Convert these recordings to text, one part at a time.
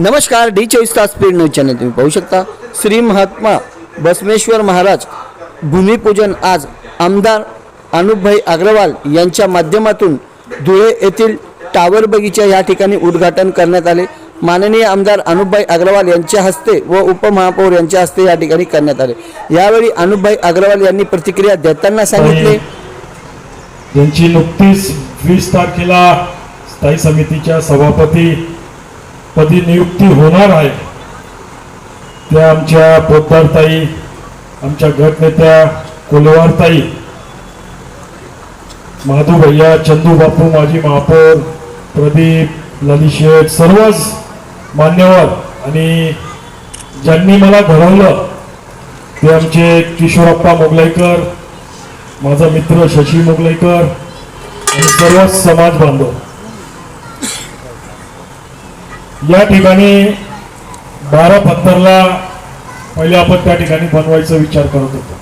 नमस्कार, डी24 तास speed news channel तुम्ही पाहू शकता। श्री महात्मा बसवेश्वर महाराज भूमिपूजन आज आमदार अनुपभाई अग्रवाल यांच्या माध्यमातून धुळे येथील टावर बगीचा या ठिकाणी उद्घाटन करण्यात आले। माननीय आमदार अनुपभाई अग्रवाल यांच्या हस्ते व उपमहापौर यांच्या हस्ते या ठिकाणी करण्यात आले। यावेळी अनुपभाई अग्रवाल यांनी प्रतिक्रिया देताना सांगितले, यांची नुकतीच 20 तारखेला स्थायी समितीच्या सभापती पदी नियुक्ती होणार आहे। त्या आमच्या पोद्दारताई, आमच्या गटनेत्या कोलवारताई, माधू भैया, चंदू बापू, माजी महापौर, प्रदीप, ललिशेठ, सर्वच मान्यवर आणि ज्यांनी मला घडवलं ते आमचे किशोरप्पा मोगलाईकर, माझा मित्र शशी मोगलाईकर आणि सर्वच समाज बांधव। या ठिकाणी 12/15ला पहिले आपण त्या ठिकाणी बनवायचा विचार करत होतो,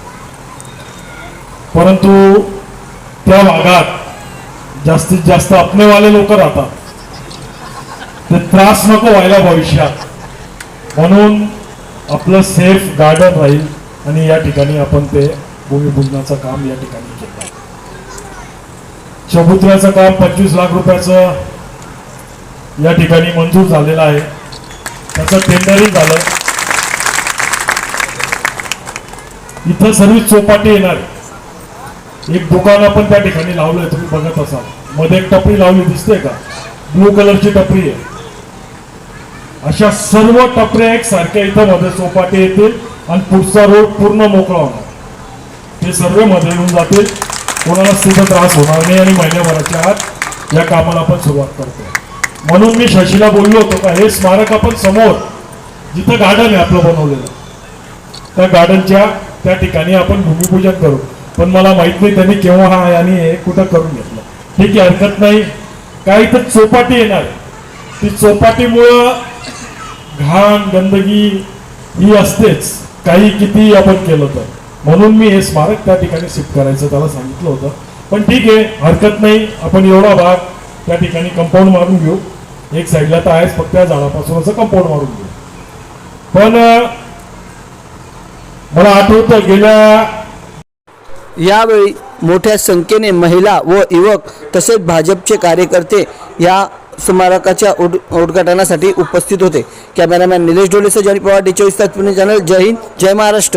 परंतु त्या भागात जास्तीत जास्त आपलेवाले लोक राहतात, ते त्रास नको व्हायला भविष्यात, म्हणून आपलं सेफ गार्डन राहील आणि या ठिकाणी आपण ते भूमिपूजनाचं काम या ठिकाणी केलं। चबुतऱ्याचं काम 25 लाख रुपयाचं या ठिकाणी मंजूर झालेलं आहे, त्याचं टेंडरही झालं। इथं सर्व चौपाटी येणार, एक दुकान आपण त्या ठिकाणी लावलंय, तुम्ही बघत असाल, मध्ये एक टपरी लावली दिसते का, ब्लू कलरची टपरी आहे। अशा सर्व टपऱ्या एक सारख्या इथं मध्ये चौपाटी येतील आणि पुढचा रोड पूर्ण मोकळा होणार, ते सर्व मध्ये येऊन जातील, कोणाला तिथं त्रास होणार नाही आणि महिन्याभराच्या आत या कामाला आपण सुरुवात करतो। म्हणून मी शशीला बोललो होतो का हे स्मारक आपण समोर जिथं गार्डन आहे आपलं बनवलेलं, त्या गार्डनच्या त्या ठिकाणी आपण भूमिपूजन करू, पण मला माहित नाही त्यांनी केव्हा हा आणि हे कुठं करून घेतलं। ठीक आहे, हरकत नाही, काय इथं चौपाटी येणार, ती चौपाटीमुळं घाण गंदगी ही असतेच, काही किती आपण केलं तर, म्हणून मी हे स्मारक त्या ठिकाणी शिफ्ट करायचं त्याला सांगितलं होतं। पण ठीक आहे, हरकत नाही, आपण एवढा भाग त्या ठिकाणी कंपाऊंड मारून घेऊ, एक साईडला तर आहेच, फक्त त्या झाडापासून असं कंपाऊंड मारून घेऊ। पण मला आठवतं गेल्या यावेळी मोठ्या संख्येने महिला व युवक तसेच भाजपचे कार्यकर्ते या स्मारकाच्या उद्घाटनासाठी उपस्थित होते। कॅमेरामॅन निलेश डोलेसह जॉनी पवार, डी24 तास चॅनल। जय हिंद, जय महाराष्ट्र।